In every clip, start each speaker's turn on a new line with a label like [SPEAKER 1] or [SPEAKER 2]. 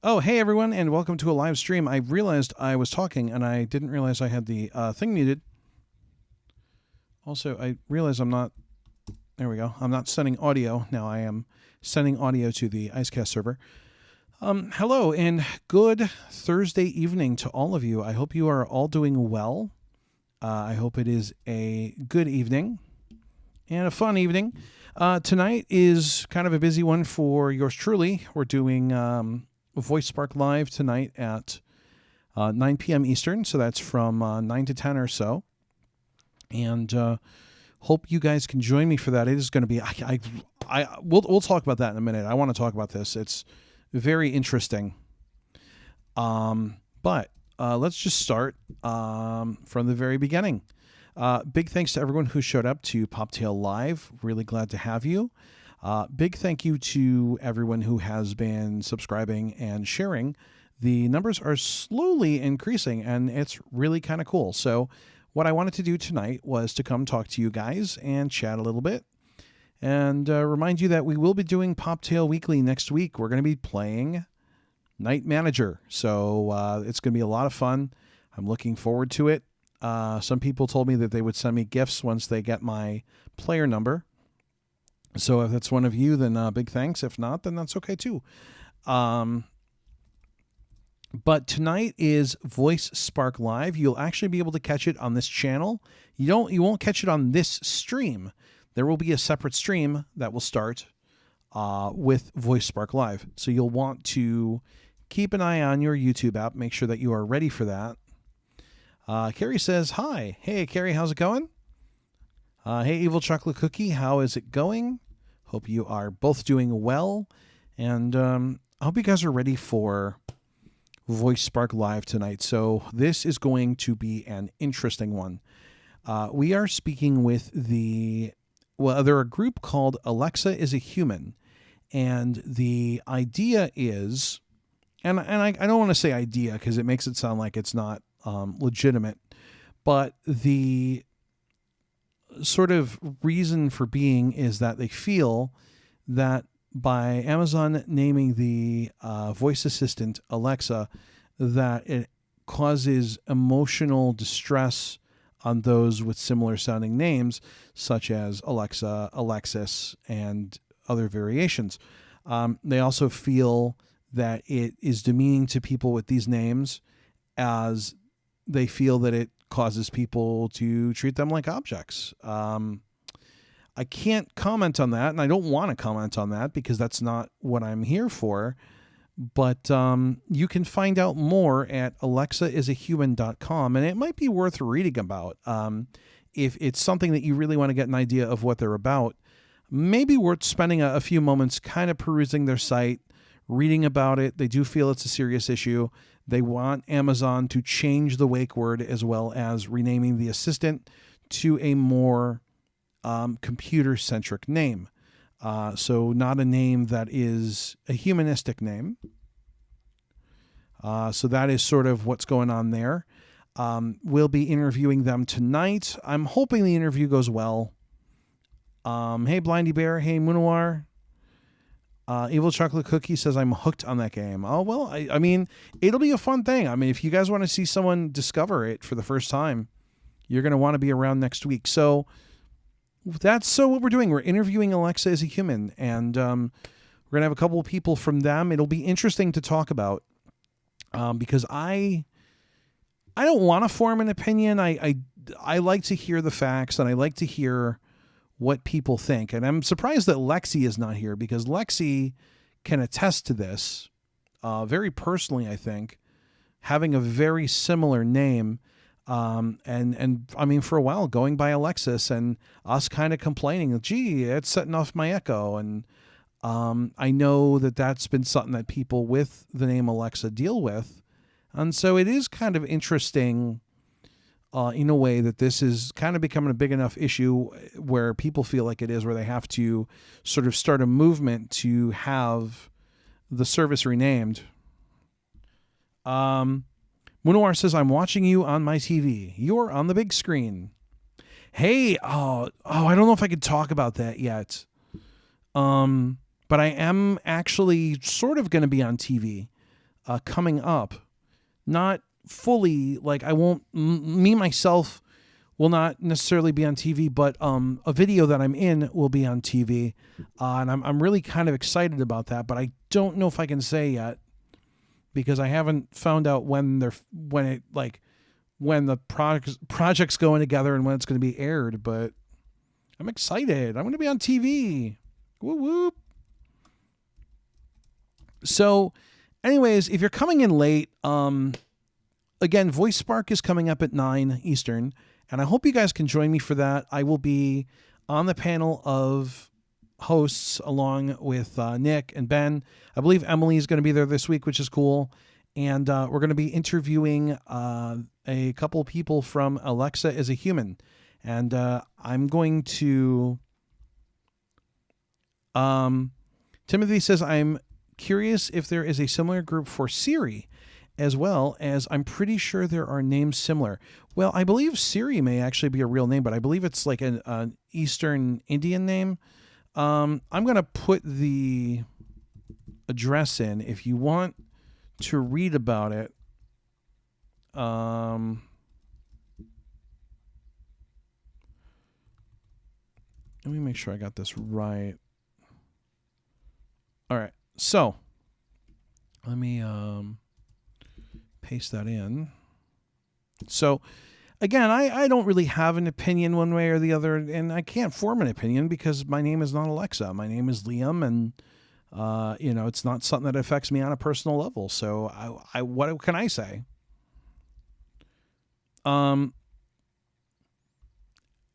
[SPEAKER 1] Oh, hey everyone, and welcome to a live stream. I realized I was talking, and I didn't realize I had the thing muted. Also, I realize I'm not. There we go. I'm not sending audio now. I am sending audio to the IceCast server. Hello, and good Thursday evening to all of you. I hope you are all doing well. I hope it is a good evening and a fun evening. Tonight is kind of a busy one for yours truly. We're doing Voice Spark Live tonight at 9 p.m. Eastern, so that's from 9 to 10 or so. And hope you guys can join me for that. It is going to be. We'll talk about that in a minute. I want to talk about this. It's very interesting. But let's just start from the very beginning. Big thanks to everyone who showed up to Poptale Live. Really glad to have you. Big thank you to everyone who has been subscribing and sharing. The numbers are slowly increasing, and it's really kind of cool. So what I wanted to do tonight was to come talk to you guys and chat a little bit and remind you that we will be doing Poptale Weekly next week. We're going to be playing Night Manager. So it's going to be a lot of fun. I'm looking forward to it. Some people told me that they would send me gifts once they get my player number. So if that's one of you, then big thanks. If not, then that's okay too. But tonight is Voice Spark Live. You'll actually be able to catch it on this channel. You won't catch it on this stream. There will be a separate stream that will start with Voice Spark Live. So you'll want to keep an eye on your YouTube app. Make sure that you are ready for that. Carrie says, hi. Hey, Carrie, how's it going? Hey, Evil Chocolate Cookie, how is it going? Hope you are both doing well. And I hope you guys are ready for Voice Spark Live tonight. So this is going to be an interesting one. We are speaking with they're a group called Alexa is a Human. And the idea is, and I don't want to say idea because it makes it sound like it's not legitimate, but the sort of reason for being is that they feel that by Amazon naming the voice assistant Alexa, that it causes emotional distress on those with similar sounding names, such as Alexa, Alexis, and other variations. They also feel that it is demeaning to people with these names, as they feel that it causes people to treat them like objects. I can't comment on that, and I don't want to comment on that because that's not what I'm here for. But you can find out more at alexaisahuman.com, and it might be worth reading about. If it's something that you really want to get an idea of what they're about, maybe worth spending a few moments kind of perusing their site, reading about it. They do feel it's a serious issue. They want Amazon to change the wake word as well as renaming the assistant to a more computer-centric name. So not a name that is a humanistic name. So that is sort of what's going on there. We'll be interviewing them tonight. I'm hoping the interview goes well. Hey, Blindy Bear. Hey, Munawar. Evil Chocolate Cookie says, I'm hooked on that game. Oh, well, I mean, it'll be a fun thing. I mean, if you guys want to see someone discover it for the first time, you're going to want to be around next week. So that's what we're doing. We're interviewing Alexa as a Human, and we're going to have a couple of people from them. It'll be interesting to talk about because I don't want to form an opinion. I like to hear the facts, and I like to hear what people think. And I'm surprised that Lexi is not here, because Lexi can attest to this very personally, I think, having a very similar name. And I mean, for a while going by Alexis, and us kind of complaining, gee, it's setting off my echo. And I know that that's been something that people with the name Alexa deal with. And so it is kind of interesting in a way that this is kind of becoming a big enough issue where people feel like it is, where they have to sort of start a movement to have the service renamed. Munawar says, I'm watching you on my TV. You're on the big screen. Hey, I don't know if I could talk about that yet. But I am actually sort of going to be on TV. coming up. Not fully, like I won't, me myself will not necessarily be on TV, but a video that I'm in will be on TV. And I'm really kind of excited about that, but I don't know if I can say yet because I haven't found out when the project's going together and when it's going to be aired, but I'm excited. I'm going to be on TV. Whoop, whoop. So anyways, if you're coming in late, again, Voice Spark is coming up at 9 Eastern, and I hope you guys can join me for that. I will be on the panel of hosts along with Nick and Ben. I believe Emily is going to be there this week, which is cool. And we're going to be interviewing a couple people from Alexa is a Human. And I'm going to... Timothy says, I'm curious if there is a similar group for Siri, as well as I'm pretty sure there are names similar. Well, I believe Siri may actually be a real name, but I believe it's like an Eastern Indian name. I'm going to put the address in if you want to read about it. Let me make sure I got this right. All right. So let me paste that in. So again, I don't really have an opinion one way or the other, and I can't form an opinion because my name is not Alexa. My name is Liam, and it's not something that affects me on a personal level. So I what can I say?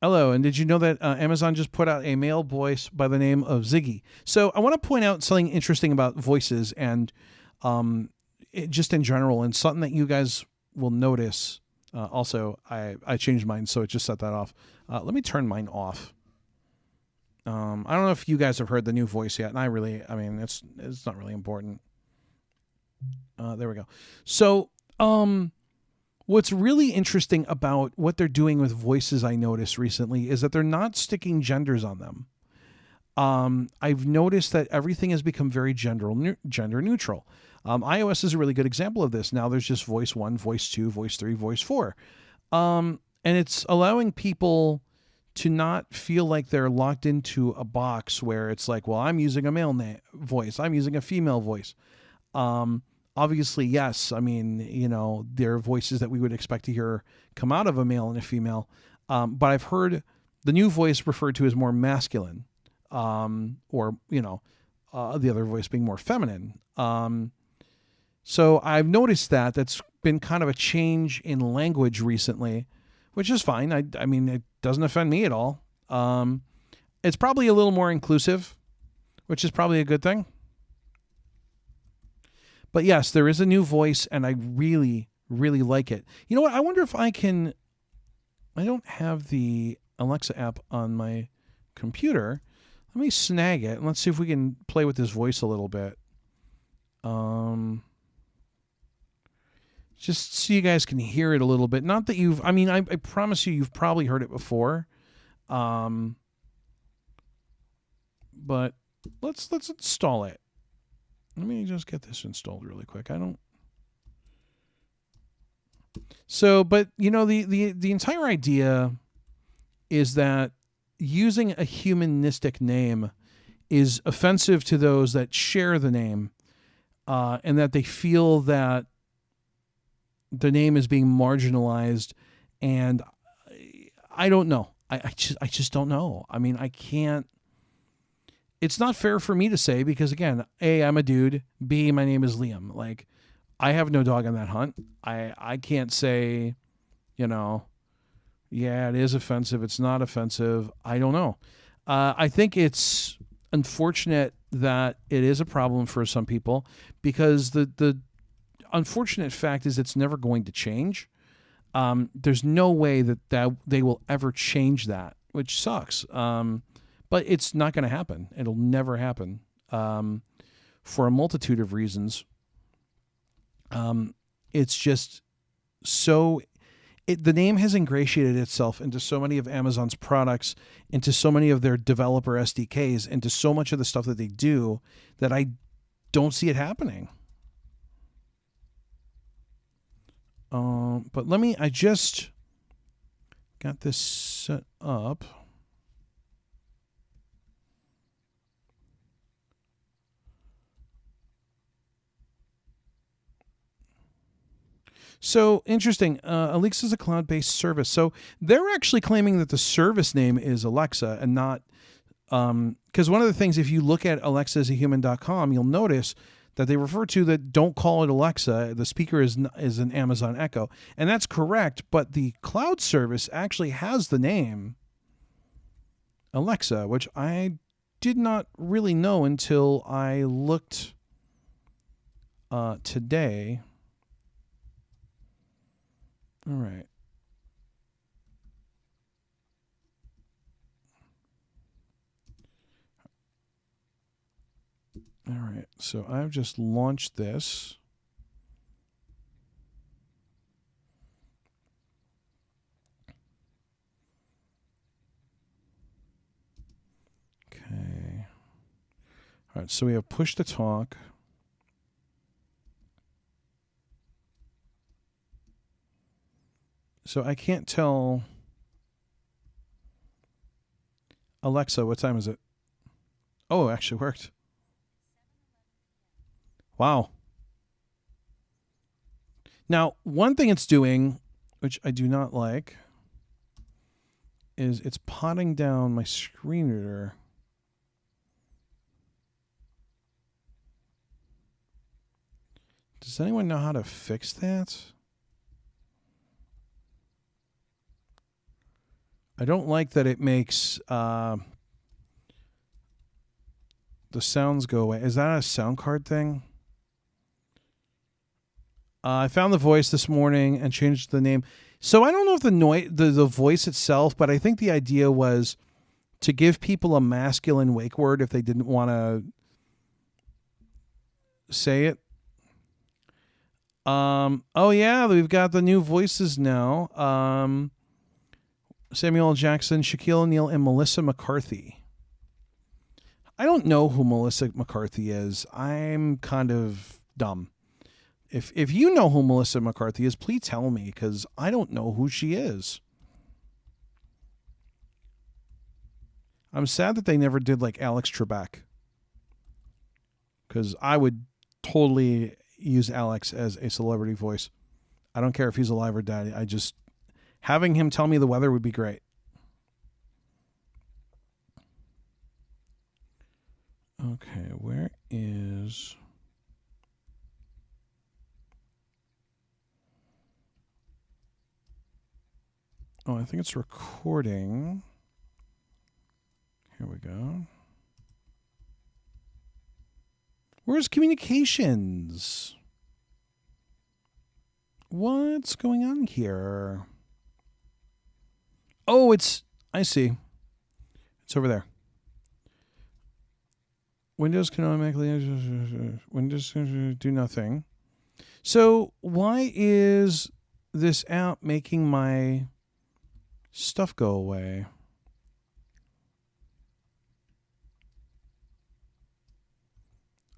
[SPEAKER 1] Hello, and did you know that Amazon just put out a male voice by the name of Ziggy? So I want to point out something interesting about voices and just in general, and something that you guys will notice. Also, I changed mine, so it just set that off. Let me turn mine off. I don't know if you guys have heard the new voice yet, and it's not really important. There we go. So, what's really interesting about what they're doing with voices, I noticed recently, is that they're not sticking genders on them. I've noticed that everything has become very gender neutral. iOS is a really good example of this. Now there's just voice 1, voice 2, voice 3, voice 4. And it's allowing people to not feel like they're locked into a box where it's like, well, I'm using a male voice, I'm using a female voice. Obviously, yes. I mean, there are voices that we would expect to hear come out of a male and a female. But I've heard the new voice referred to as more masculine, or the other voice being more feminine. So I've noticed that's been kind of a change in language recently, which is fine. I mean, it doesn't offend me at all. It's probably a little more inclusive, which is probably a good thing. But yes, there is a new voice, and I really, really like it. You know what? I wonder if I don't have the Alexa app on my computer. Let me snag it, and let's see if we can play with this voice a little bit. Just so you guys can hear it a little bit. Not that I promise you've probably heard it before. But let's install it. Let me just get this installed really quick. But the entire idea is that using a humanistic name is offensive to those that share the name, and that they feel that the name is being marginalized. And I don't know. I just don't know. I mean, I can't. It's not fair for me to say because, again, A, I'm a dude. B, my name is Liam. Like, I have no dog on that hunt. I can't say, yeah, it is offensive. It's not offensive. I don't know. I think it's unfortunate that it is a problem for some people because the unfortunate fact is it's never going to change. There's no way that they will ever change that, which sucks. But it's not going to happen. It'll never happen for a multitude of reasons. It's just so... the name has ingratiated itself into so many of Amazon's products, into so many of their developer SDKs, into so much of the stuff that they do that I don't see it happening. But I just got this set up. So interesting. Alexa is a cloud-based service. So they're actually claiming that the service name is Alexa and not, because one of the things, if you look at alexaasahuman.com, you'll notice that they refer to that don't call it Alexa. The speaker is an Amazon Echo. And that's correct, but the cloud service actually has the name Alexa, which I did not really know until I looked today. All right. All right. So I've just launched this. Okay. All right. So we have push to talk. So I can't tell Alexa, what time is it? Oh, it actually worked. Wow. Now, one thing it's doing, which I do not like, is it's potting down my screen reader. Does anyone know how to fix that? I don't like that it makes the sounds go away. Is that a sound card thing? I found the voice this morning and changed the name. So I don't know if the voice itself, but I think the idea was to give people a masculine wake word if they didn't want to say it. Oh yeah, we've got the new voices now. Samuel L. Jackson, Shaquille O'Neal, and Melissa McCarthy. I don't know who Melissa McCarthy is. I'm kind of dumb. If you know who Melissa McCarthy is, please tell me, because I don't know who she is. I'm sad that they never did like Alex Trebek, because I would totally use Alex as a celebrity voice. I don't care if he's alive or dead. Having him tell me the weather would be great. Okay, where is... Oh, I think it's recording. Here we go. Where's communications? What's going on here? Oh, I see. It's over there. Windows can automatically, Windows do nothing. So why is this app making my stuff go away?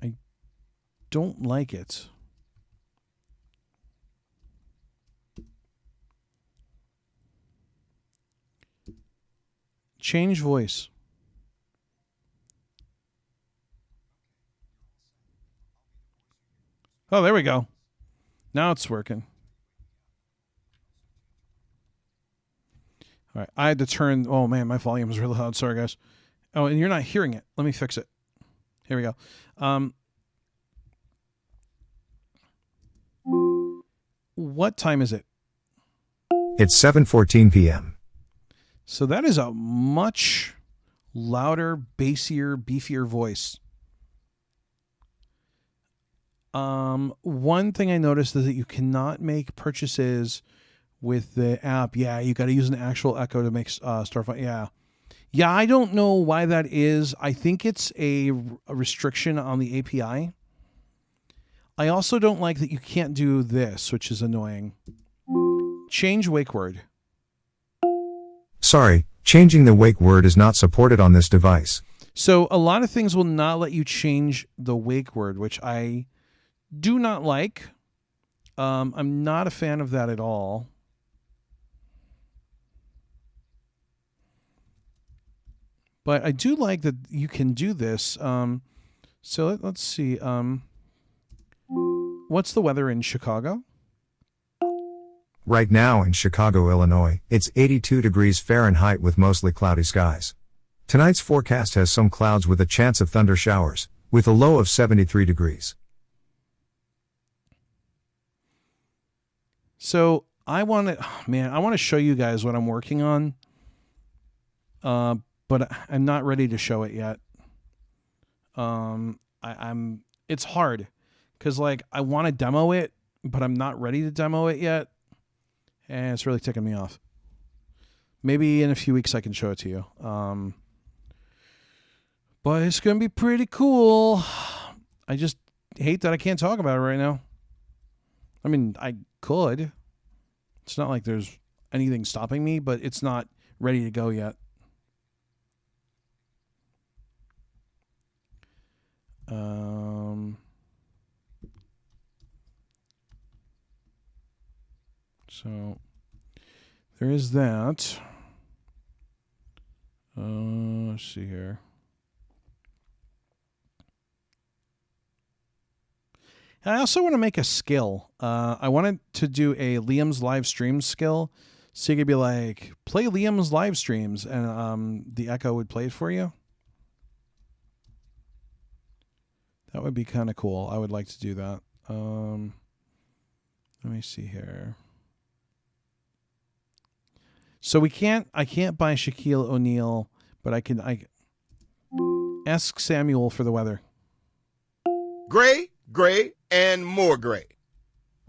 [SPEAKER 1] I don't like it. Change voice. Oh, there we go. Now it's working. All right. I had to turn. Oh, man, my volume is really loud. Sorry, guys. Oh, and you're not hearing it. Let me fix it. Here we go. What time is it?
[SPEAKER 2] It's 7:14 p.m.
[SPEAKER 1] So that is a much louder, bassier, beefier voice. One thing I noticed is that you cannot make purchases with the app. Yeah, you got to use an actual Echo to make Starfire. Yeah. Yeah, I don't know why that is. I think it's a restriction on the API. I also don't like that you can't do this, which is annoying. Change wake word.
[SPEAKER 2] Sorry, changing the wake word is not supported on this device.
[SPEAKER 1] So a lot of things will not let you change the wake word, which I do not like. I'm not a fan of that at all. But I do like that you can do this. So let's see. What's the weather in Chicago?
[SPEAKER 2] Right now in Chicago, Illinois, it's 82 degrees Fahrenheit with mostly cloudy skies. Tonight's forecast has some clouds with a chance of thunder showers, with a low of 73 degrees.
[SPEAKER 1] So I want to show you guys what I'm working on. But I'm not ready to show it yet. It's hard because like I want to demo it, but I'm not ready to demo it yet. And it's really ticking me off. Maybe in a few weeks I can show it to you. But it's going to be pretty cool. I just hate that I can't talk about it right now. I mean, I could. It's not like there's anything stopping me, but it's not ready to go yet. So there is that. Let's see here. I also want to make a skill. I wanted to do a Liam's live stream skill. So you could be like, play Liam's live streams, and the Echo would play it for you. That would be kind of cool. I would like to do that. Let me see here. So I can't buy Shaquille O'Neal, but I ask Samuel for the weather.
[SPEAKER 3] Gray, gray, and more gray.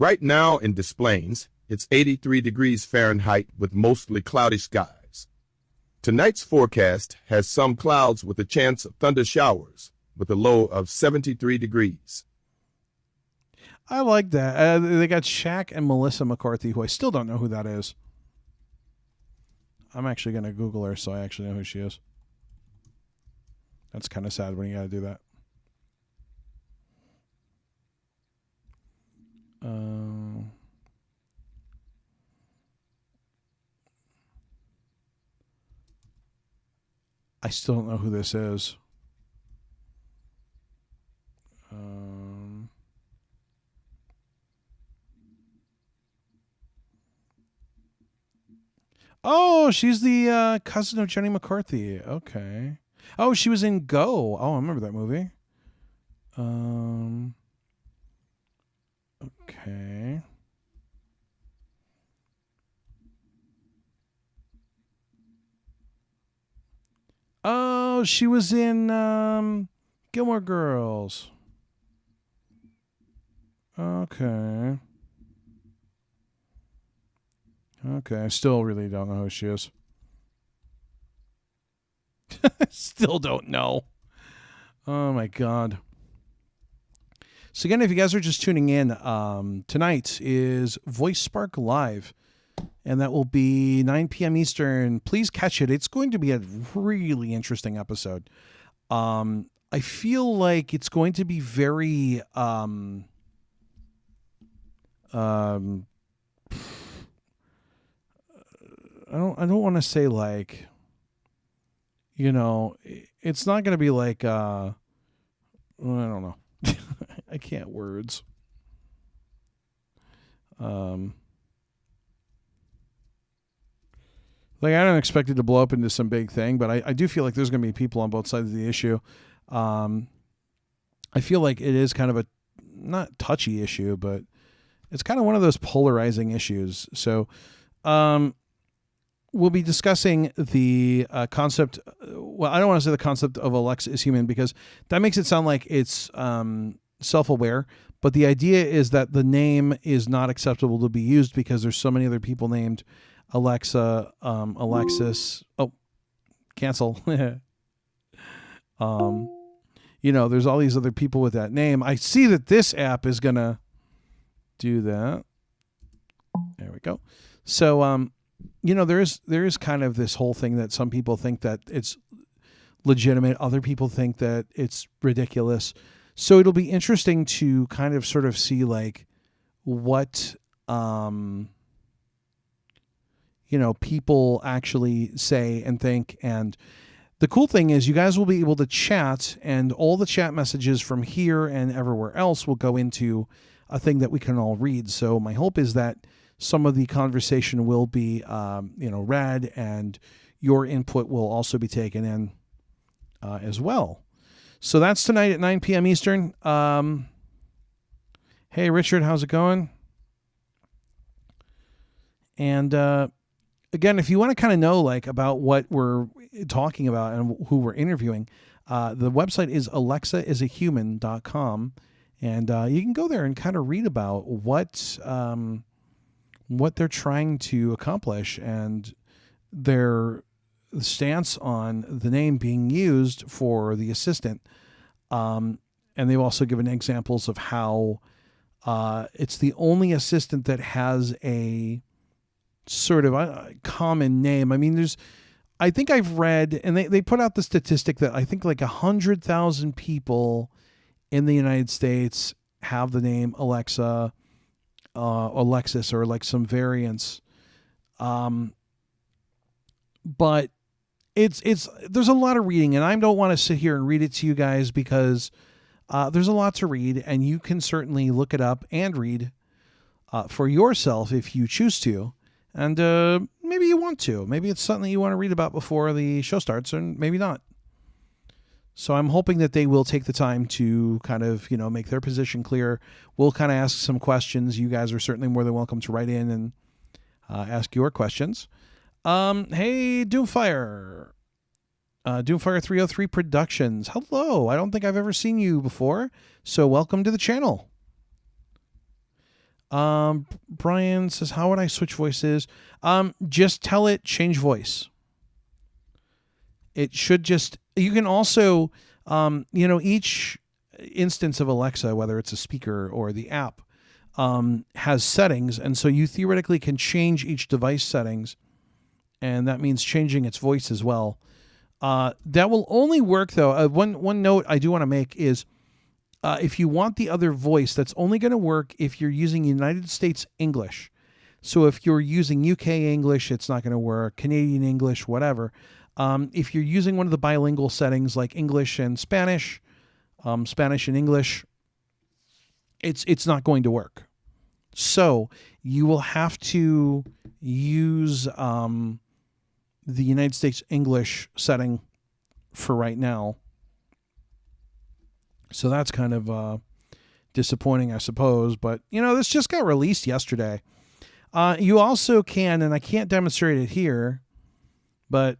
[SPEAKER 3] Right now in Des Plaines, it's 83 degrees Fahrenheit with mostly cloudy skies. Tonight's forecast has some clouds with a chance of thunder showers, with a low of 73 degrees.
[SPEAKER 1] I like that. They got Shaq and Melissa McCarthy, who I still don't know who that is. I'm actually going to Google her so I actually know who she is. That's kind of sad when you got to do that. I still don't know who this is. Oh, she's the cousin of Jenny McCarthy. Okay. Oh, she was in Go. Oh, I remember that movie. Okay. Oh, she was in Gilmore Girls. Okay. Okay, I still really don't know who she is. Still don't know. Oh my God. So again, if you guys are just tuning in, tonight is Voice Spark Live, and that will be 9 p.m. Eastern. Please catch it. It's going to be a really interesting episode. I feel like it's going to be very I don't want to say like, you know, it's not going to be like I don't know. I can't words. Like I don't expect it to blow up into some big thing, but I do feel like there's going to be people on both sides of the issue. I feel like it is kind of a not touchy issue, but it's kind of one of those polarizing issues. So, we'll be discussing the concept. Well, I don't want to say the concept of Alexa is human because that makes it sound like it's self-aware. But the idea is that the name is not acceptable to be used because there's so many other people named Alexa, Alexis. Oh, cancel. You know, there's all these other people with that name. I see that this app is going to do that. There we go. So, you know, there is kind of this whole thing that some people think that it's legitimate. Other people think that it's ridiculous. So it'll be interesting to kind of sort of see like what people actually say and think. And the cool thing is you guys will be able to chat, and all the chat messages from here and everywhere else will go into a thing that we can all read. So my hope is that some of the conversation will be, read, and your input will also be taken in as well. So that's tonight at 9 p.m. Eastern. Hey, Richard, how's it going? And again, if you want to kind of know about what we're talking about and who we're interviewing, the website is alexaisahuman.com, and you can go there and kind of read about what they're trying to accomplish and their stance on the name being used for the assistant. And they've also given examples of how it's the only assistant that has a sort of a common name. I mean, I think I've read, and they put out the statistic that I think 100,000 people in the United States have the name Alexa, Alexis, or some variants. But there's a lot of reading, and I don't want to sit here and read it to you guys because there's a lot to read, and you can certainly look it up and read for yourself if you choose to. And maybe you want to. Maybe it's something you want to read about before the show starts, and maybe not. So I'm hoping that they will take the time to kind of, make their position clear. We'll kind of ask some questions. You guys are certainly more than welcome to write in and ask your questions. Hey, Doomfire. Doomfire 303 Productions. Hello. I don't think I've ever seen you before, so welcome to the channel. Brian says, how would I switch voices? Just tell it, change voice. It should just, you can also, each instance of Alexa, whether it's a speaker or the app, has settings. And so you theoretically can change each device settings. And that means changing its voice as well. That will only work, though. One note I do want to make is if you want the other voice, that's only going to work if you're using United States English. So if you're using UK English, it's not going to work. Canadian English, whatever. If you're using one of the bilingual settings like English and Spanish, Spanish and English, it's not going to work. So you will have to use the United States English setting for right now. So that's kind of disappointing, I suppose. But, this just got released yesterday. You also can, and I can't demonstrate it here, but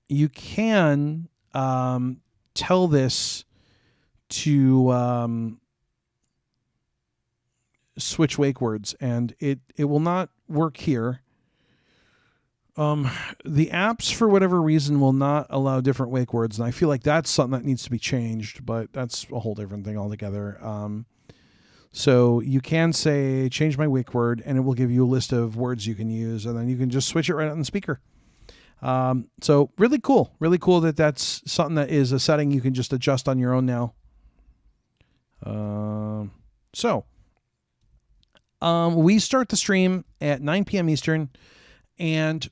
[SPEAKER 1] you can tell this to switch wake words, and it will not work here. The apps, for whatever reason, will not allow different wake words, and I feel like that's something that needs to be changed, but that's a whole different thing altogether. So you can say, change my wake word, and it will give you a list of words you can use, and then you can just switch it right on the speaker. So really cool that that's something that is a setting you can just adjust on your own now. We start the stream at 9 p.m. Eastern, and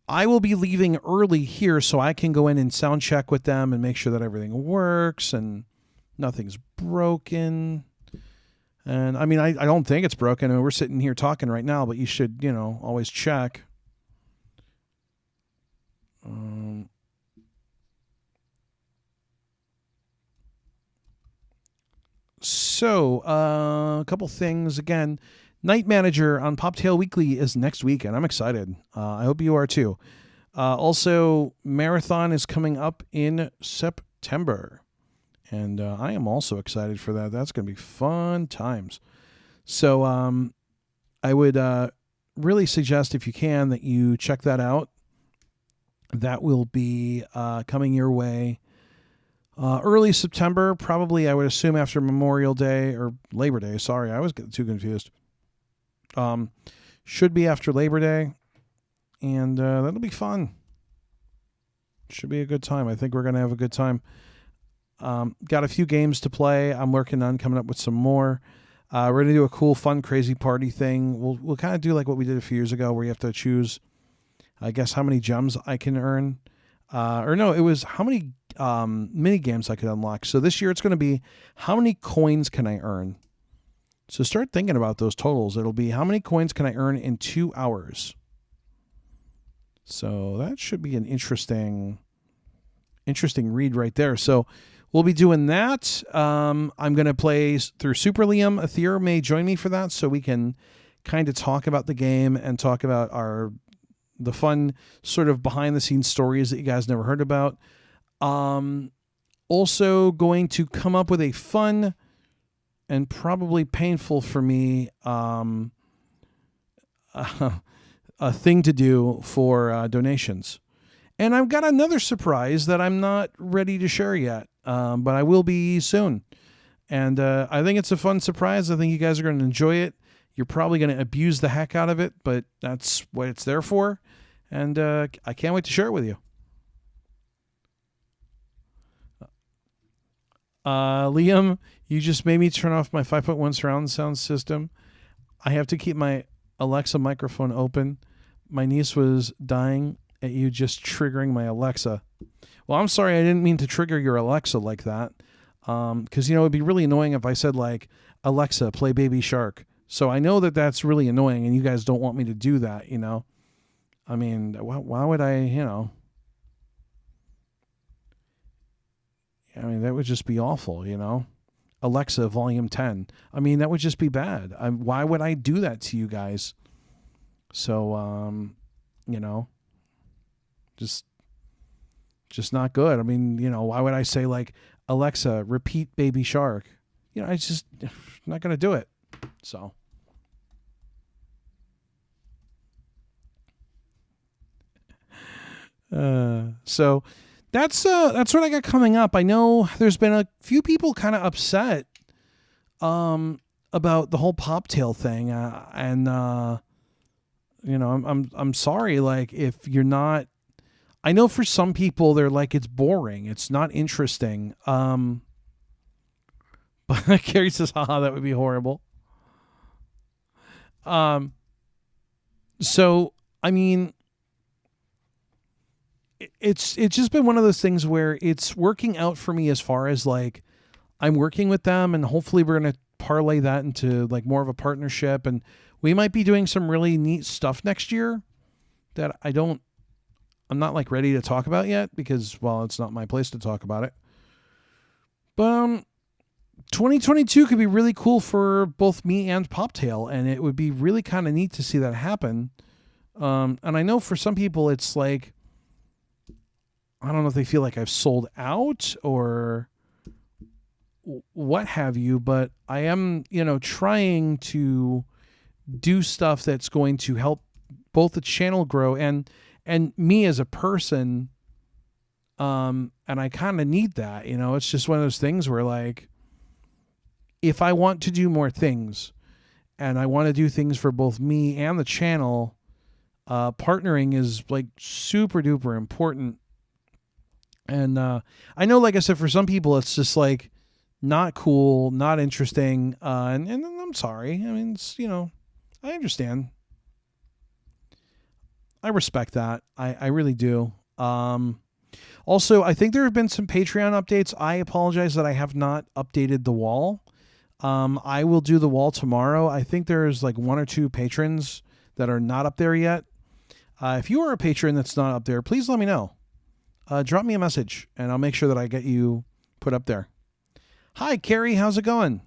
[SPEAKER 1] I will be leaving early here so I can go in and sound check with them and make sure that everything works and nothing's broken. And I mean, I don't think it's broken. I mean, we're sitting here talking right now, but you should, always check. A couple things. Again, Night Manager on Poptale Weekly is next week, and I'm excited. I hope you are too. Also, Marathon is coming up in September, and I am also excited for that. That's going to be fun times. So I would really suggest, if you can, that you check that out. That will be coming your way early September, probably, I would assume, after Memorial Day or Labor Day. Sorry, I was getting too confused. Should be after Labor Day, and that'll be fun. Should be a good time. I think we're going to have a good time. Got a few games to play. I'm working on coming up with some more. We're going to do a cool, fun, crazy party thing. We'll kind of do like what we did a few years ago where you have to choose, I guess, how many gems I can earn. Or no, it was how many mini games I could unlock. So this year it's going to be how many coins can I earn? So start thinking about those totals. It'll be how many coins can I earn in 2 hours? So that should be an interesting read right there. So we'll be doing that. I'm going to play through Super Liam. Aether may join me for that so we can kind of talk about the game and talk about the fun sort of behind the scenes stories that you guys never heard about. Also going to come up with a fun and probably painful for me a thing to do for donations. And I've got another surprise that I'm not ready to share yet, but I will be soon. And I think it's a fun surprise. I think you guys are going to enjoy it. You're probably going to abuse the heck out of it, but that's what it's there for. And I can't wait to share it with you. Liam, you just made me turn off my 5.1 surround sound system. I have to keep my Alexa microphone open. My niece was dying at you just triggering my Alexa. Well, I'm sorry, I didn't mean to trigger your Alexa like that. Because, it'd be really annoying if I said, like, Alexa, play Baby Shark. So I know that that's really annoying, and you guys don't want me to do that, I mean, why would I, I mean, that would just be awful, Alexa, volume 10. I mean, that would just be bad. Why would I do that to you guys? So, just not good. I mean, why would I say, like, Alexa, repeat Baby Shark? I just not going to do it. So. So that's what I got coming up. I know there's been a few people kind of upset about the whole Poptale thing, and I'm sorry. Like, if you're not, I know for some people they're like, it's boring, it's not interesting. But Carrie says, haha, that would be horrible. So I mean, it's just been one of those things where it's working out for me as far as, like, I'm working with them, and hopefully we're going to parlay that into, like, more of a partnership, and we might be doing some really neat stuff next year that I'm not, like, ready to talk about yet because, well, it's not my place to talk about it. But 2022 could be really cool for both me and Poptale, and it would be really kind of neat to see that happen. And I know for some people it's like, I don't know if they feel like I've sold out or what have you, but I am, trying to do stuff that's going to help both the channel grow and me as a person. And I kind of need that, it's just one of those things where, like, if I want to do more things and I want to do things for both me and the channel, partnering is, like, super duper important. And I know, like I said, for some people, it's just, like, not cool, not interesting. And I'm sorry. I mean, it's, I understand. I respect that. I really do. Also, I think there have been some Patreon updates. I apologize that I have not updated the wall. I will do the wall tomorrow. I think there's, like, 1 or 2 patrons that are not up there yet. If you are a patron that's not up there, please let me know. Drop me a message, and I'll make sure that I get you put up there. Hi, Carrie. How's it going?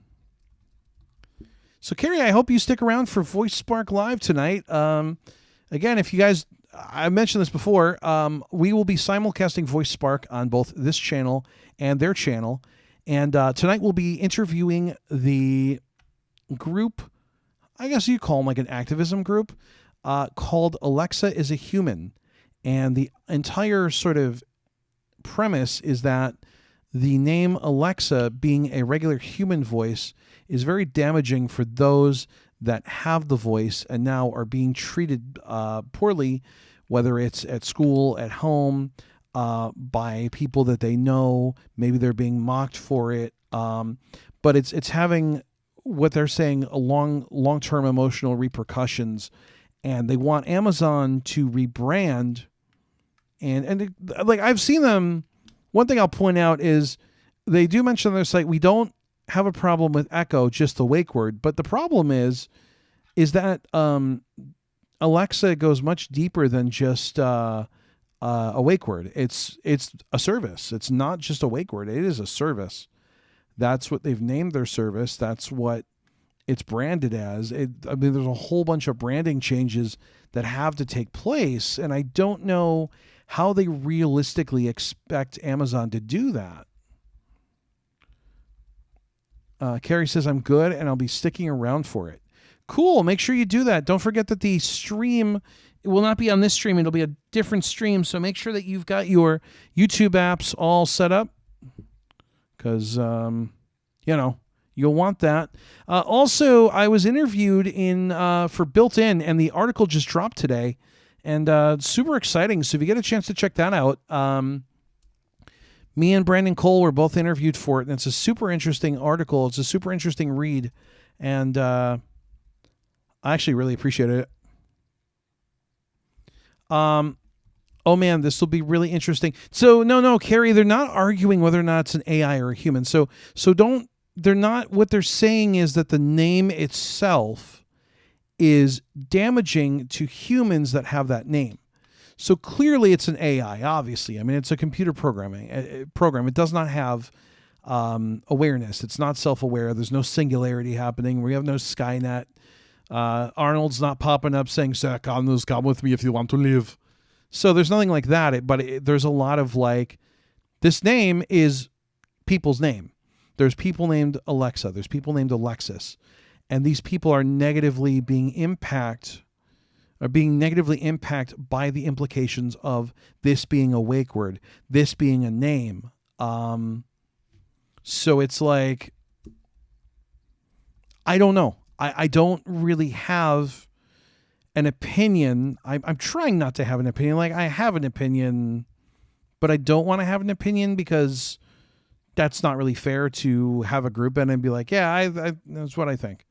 [SPEAKER 1] So, Carrie, I hope you stick around for Voice Spark Live tonight. Again, if you guys, I mentioned this before, we will be simulcasting Voice Spark on both this channel and their channel. And tonight we'll be interviewing the group, I guess you call them like an activism group, called Alexa is a Human. And the entire sort of premise is that the name Alexa, being a regular human voice, is very damaging for those that have the voice and now are being treated poorly, whether it's at school, at home, by people that they know. Maybe they're being mocked for it. But it's having what they're saying, long-term emotional repercussions, and they want Amazon to rebrand. And like I've seen them. One thing I'll point out is they do mention on their site, we don't have a problem with Echo, just the wake word. But the problem is that Alexa goes much deeper than just a wake word. It's a service. It's not just a wake word. It is a service. That's what they've named their service. That's what it's branded as. I mean, there's a whole bunch of branding changes that have to take place, and I don't know how they realistically expect Amazon to do that. Carrie says, I'm good, and I'll be sticking around for it. Cool. Make sure you do that. Don't forget that the stream, it will not be on this stream. It'll be a different stream, so make sure that you've got your YouTube apps all set up, because, you'll want that. Also, I was interviewed for Built-In, and the article just dropped today, and super exciting. So if you get a chance to check that out, me and Brandon Cole were both interviewed for it, and it's a super interesting article. It's a super interesting read, and I actually really appreciate it. Oh man, this will be really interesting. So no, Carrie, they're not arguing whether or not it's an AI or a human. So they're not, what they're saying is that the name itself is damaging to humans that have that name. So clearly it's an AI, obviously. I mean, it's a computer program. It does not have awareness. It's not self-aware. There's no singularity happening. We have no Skynet. Arnold's not popping up saying, "Second, come with me if you want to live." So there's nothing like that. But there's a lot of like, this name is people's name. There's people named Alexa. There's people named Alexis. And these people are being negatively impacted by the implications of this being a wake word, this being a name. So it's like, I don't know. I don't really have an opinion. I'm trying not to have an opinion. Like, I have an opinion, but I don't want to have an opinion because that's not really fair to have a group and be like, yeah, I that's what I think.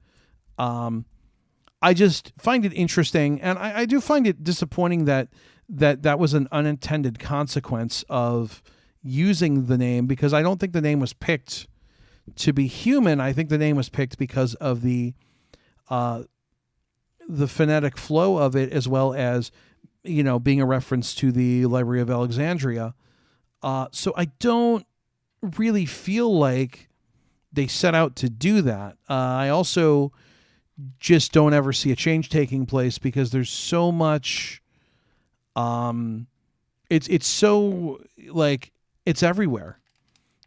[SPEAKER 1] I just find it interesting, and I do find it disappointing that was an unintended consequence of using the name, because I don't think the name was picked to be human. I think the name was picked because of the phonetic flow of it, as well as, being a reference to the Library of Alexandria. So I don't really feel like they set out to do that. I also just don't ever see a change taking place, because there's so much, it's so, like, it's everywhere.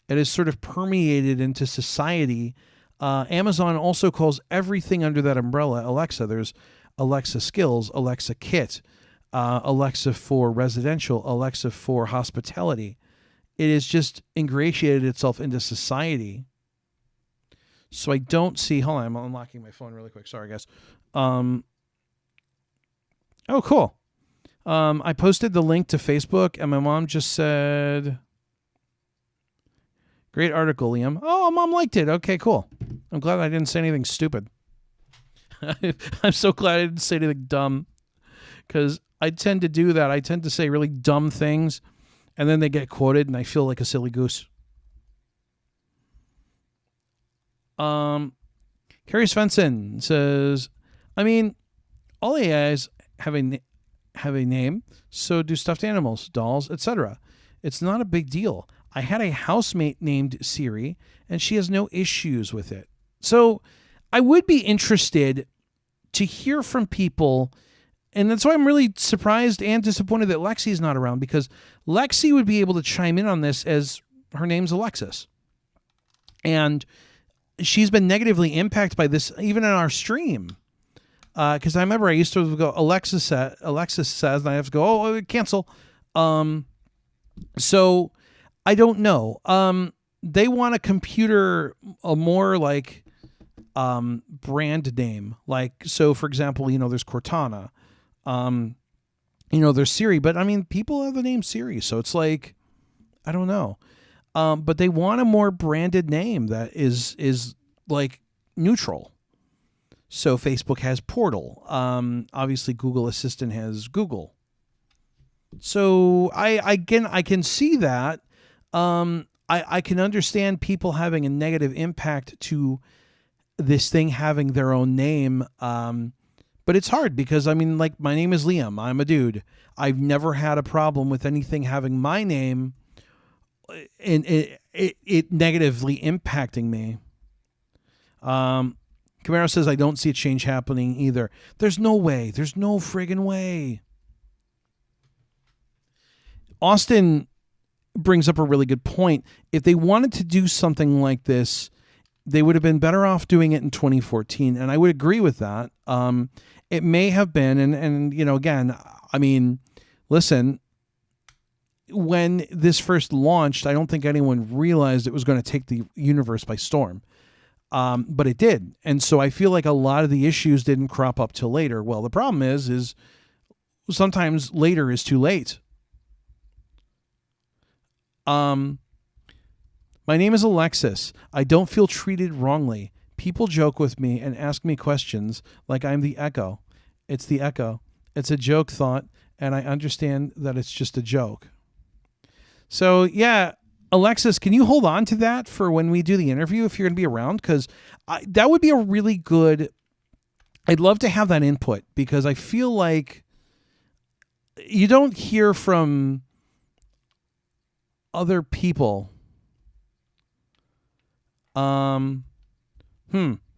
[SPEAKER 1] It is sort of permeated into society. Amazon also calls everything under that umbrella Alexa. There's Alexa Skills, Alexa Kit, Alexa for residential, Alexa for hospitality. It has just ingratiated itself into society. So I don't see, hold on, I'm unlocking my phone really quick. Sorry, guys. Oh, cool. I posted the link to Facebook, and my mom just said, great article, Liam. Oh, Mom liked it. Okay, cool. I'm glad I didn't say anything stupid. I'm so glad I didn't say anything dumb, because I tend to do that. I tend to say really dumb things, and then they get quoted, and I feel like a silly goose. Carrie Svensson says, I mean, all AIs have a name, so do stuffed animals, dolls, etc. It's not a big deal. I had a housemate named Siri, and she has no issues with it. So I would be interested to hear from people, and that's why I'm really surprised and disappointed that Lexi's not around, because Lexi would be able to chime in on this, as her name's Alexis. And she's been negatively impacted by this, even in our stream. Because I remember I used to go, Alexis says, and I have to go, oh, cancel. So I don't know. They want a more like brand name. Like, so for example, there's Cortana. There's Siri, but I mean, people have the name Siri. So it's like, I don't know. But they want a more branded name that is like neutral. So Facebook has Portal. Obviously, Google Assistant has Google. So I can see that. I can understand people having a negative impact to this thing having their own name. But it's hard because, I mean, like, my name is Liam. I'm a dude. I've never had a problem with anything having my name and it negatively impacting me. Camaro says, I don't see a change happening either. There's no way. There's no friggin' way. Austin brings up a really good point. If they wanted to do something like this, they would have been better off doing it in 2014. And I would agree with that. It may have been, and you know, again, I mean, listen, when this first launched, I don't think anyone realized it was going to take the universe by storm. But it did. And so I feel like a lot of the issues didn't crop up till later. Well, the problem is sometimes later is too late. My name is Alexis. I don't feel treated wrongly. People joke with me and ask me questions like I'm the Echo. It's the Echo. It's a joke thought, and I understand that it's just a joke. So, yeah, Alexis, can you hold on to that for when we do the interview if you're going to be around? Because that would be a really good... I'd love to have that input because I feel like you don't hear from other people.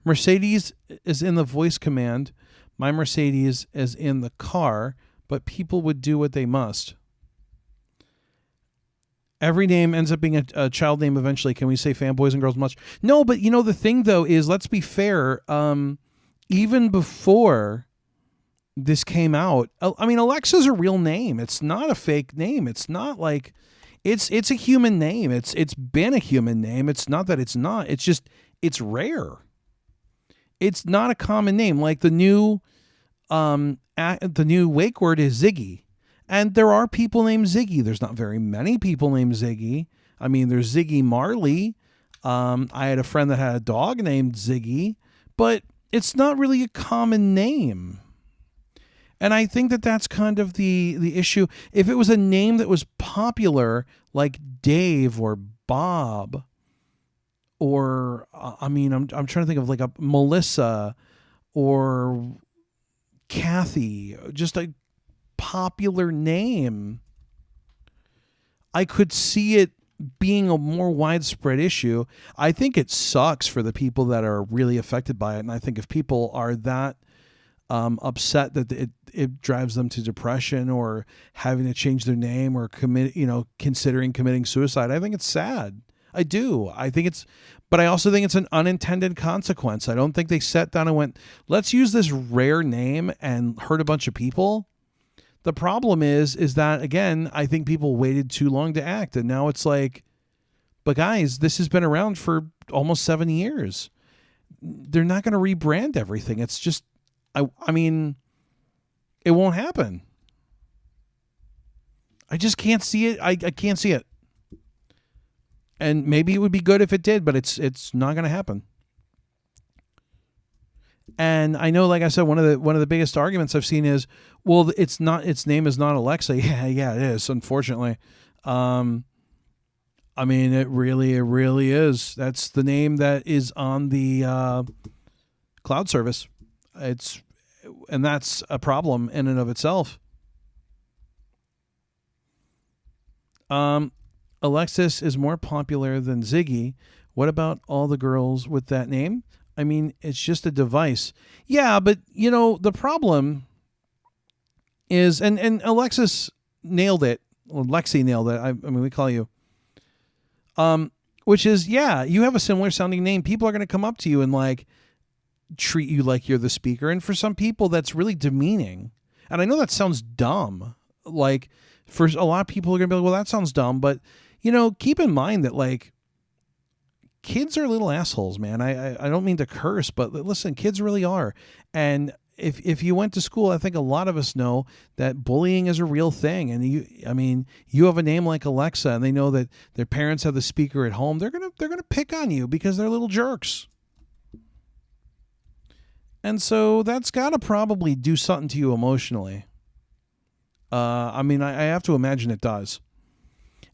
[SPEAKER 1] Mercedes is in the voice command. My Mercedes is in the car, but people would do what they must. Every name ends up being a child name eventually. Can we say fanboys and girls much? No, but you know, the thing though is, let's be fair. Even before this came out, I mean, Alexa's a real name. It's not a fake name. It's not like it's a human name. It's been a human name. It's not that it's not. It's just, it's rare. It's not a common name. Like the new wake word is Ziggy. And there are people named Ziggy. There's not very many people named Ziggy. I mean, there's Ziggy Marley. I had a friend that had a dog named Ziggy, but it's not really a common name. And I think that that's kind of the issue. If it was a name that was popular, like Dave or Bob, or I mean, I'm trying to think of like a Melissa or Kathy, just a popular name, I could see it being a more widespread issue. I think it sucks for the people that are really affected by it. And I think if people are that upset that it drives them to depression or having to change their name or considering committing suicide, I think it's sad. I do. But I also think it's an unintended consequence. I don't think they sat down and went, let's use this rare name and hurt a bunch of people. The problem is that, again, I think people waited too long to act. And now it's like, but guys, this has been around for almost 7 years. They're not going to rebrand everything. It's just, I mean, it won't happen. I just can't see it. I can't see it. And maybe it would be good if it did, but it's not going to happen. And I know, like I said, one of the biggest arguments I've seen is, well, its name is not Alexa. Yeah, it is. Unfortunately, I mean, it really is. That's the name that is on the cloud service. And that's a problem in and of itself. Alexis is more popular than Ziggy. What about all the girls with that name? I mean, it's just a device. Yeah, but, you know, the problem is, and Alexis nailed it. Well, Lexi nailed it. I mean, we call you. Which is, yeah, you have a similar sounding name. People are going to come up to you and, like, treat you like you're the speaker. And for some people, that's really demeaning. And I know that sounds dumb. Like, for a lot of people are going to be like, well, that sounds dumb. But, you know, keep in mind that, like, kids are little assholes, man. I don't mean to curse, but listen, kids really are. And if you went to school, I think a lot of us know that bullying is a real thing. And you have a name like Alexa, and they know that their parents have the speaker at home. They're gonna pick on you because they're little jerks. And so that's got to probably do something to you emotionally. I mean, I have to imagine it does.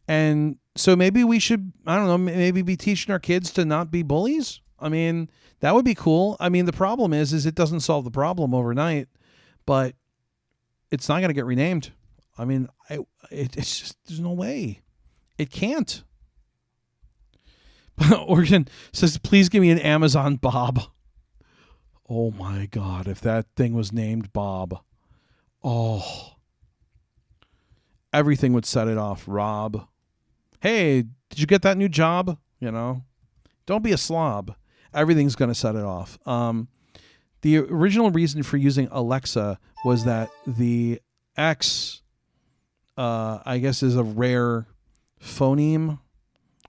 [SPEAKER 1] And so maybe we should, I don't know, maybe be teaching our kids to not be bullies. I mean, that would be cool. I mean, the problem is it doesn't solve the problem overnight, but it's not going to get renamed. I mean, it's just, there's no way. It can't. Oregon says, please give me an Amazon Bob. Oh my God, if that thing was named Bob. Oh. Everything would set it off. Rob. Hey, did you get that new job? You know, don't be a slob. Everything's going to set it off. The original reason for using Alexa was that the X, I guess, is a rare phoneme,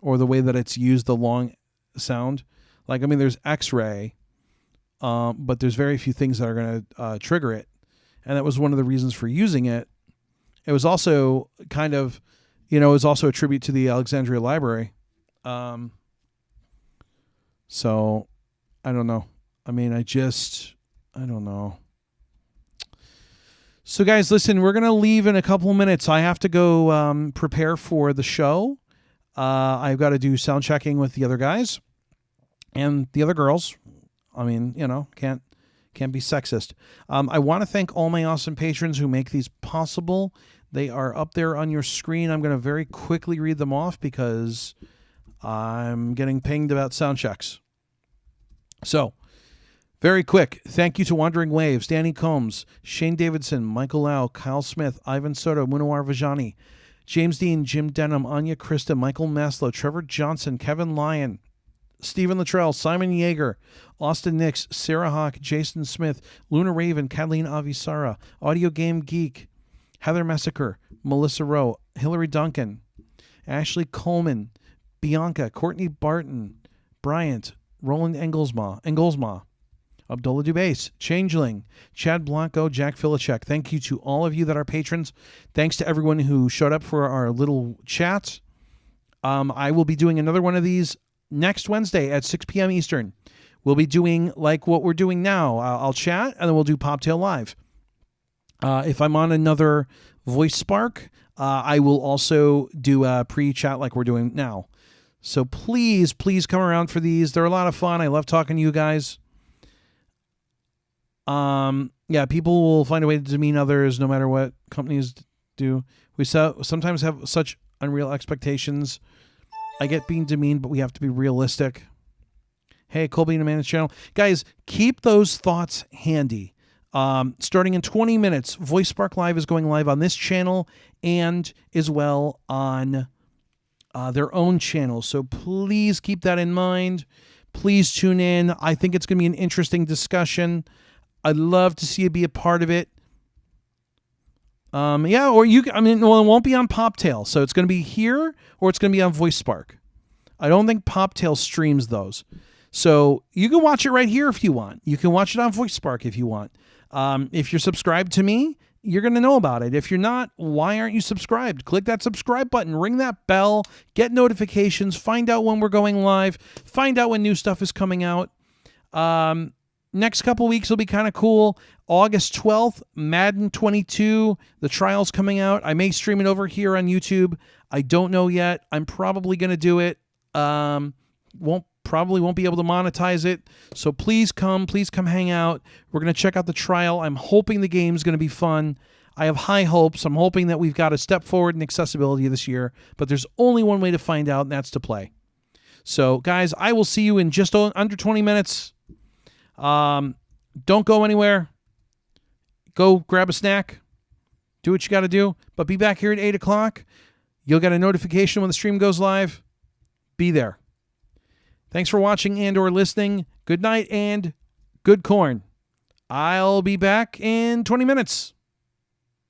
[SPEAKER 1] or the way that it's used, the long sound. Like, I mean, there's X-ray, but there's very few things that are going to trigger it. And that was one of the reasons for using it. It was also kind of, it was also a tribute to the Alexandria Library. So I don't know. I mean, I don't know. So guys, listen, we're going to leave in a couple of minutes. I have to go prepare for the show. I've got to do sound checking with the other guys and the other girls. I mean, can't be sexist. I want to thank all my awesome patrons who make these possible. They are up there on your screen. I'm going to very quickly read them off because I'm getting pinged about sound checks. So, very quick. Thank you to Wandering Waves, Danny Combs, Shane Davidson, Michael Lau, Kyle Smith, Ivan Soto, Munawar Vajani, James Dean, Jim Denham, Anya Krista, Michael Maslow, Trevor Johnson, Kevin Lyon, Stephen Luttrell, Simon Yeager, Austin Nix, Sarah Hawk, Jason Smith, Luna Raven, Kathleen Avisara, Audio Game Geek, Heather Messaker, Melissa Rowe, Hillary Duncan, Ashley Coleman, Bianca, Courtney Barton, Bryant, Roland Engelsma, Abdullah Dubase, Changeling, Chad Blanco, Jack Filichek. Thank you to all of you that are patrons. Thanks to everyone who showed up for our little chat. I will be doing another one of these next Wednesday at 6 p.m. Eastern. We'll be doing like what we're doing now. I'll chat, and then we'll do Poptale Live. If I'm on another Voice Spark, I will also do a pre-chat like we're doing now. So please come around for these. They're a lot of fun. I love talking to you guys. Yeah, people will find a way to demean others no matter what companies do. We sometimes have such unreal expectations. I get being demeaned, but we have to be realistic. Hey, Colby and Amanda's channel. Guys, keep those thoughts handy. Starting in 20 minutes, Voice Spark Live is going live on this channel and as well on their own channel. So please keep that in mind. Please tune in. I think it's going to be an interesting discussion. I'd love to see you be a part of it. Yeah, or it won't be on Poptale. So it's going to be here or it's going to be on Voice Spark. I don't think Poptale streams those. So you can watch it right here if you want. You can watch it on Voice Spark if you want. If you're subscribed to me, you're going to know about it. If you're not, why aren't you subscribed? Click that subscribe button, ring that bell, get notifications, find out when we're going live, find out when new stuff is coming out. Next couple weeks will be kind of cool. August 12th, Madden 22, the trial's coming out. I may stream it over here on YouTube. I don't know yet. I'm probably going to do it. Probably won't be able to monetize it. So please come hang out. We're going to check out the trial. I'm hoping the game's going to be fun. I have high hopes. I'm hoping that we've got a step forward in accessibility this year, but there's only one way to find out, and that's to play. So guys, I will see you in just under 20 minutes. Don't go anywhere. Go grab a snack. Do what you got to do, but be back here at 8 o'clock. You'll get a notification when the stream goes live. Be there. Thanks for watching and or listening. Good night and good corn. I'll be back in 20 minutes.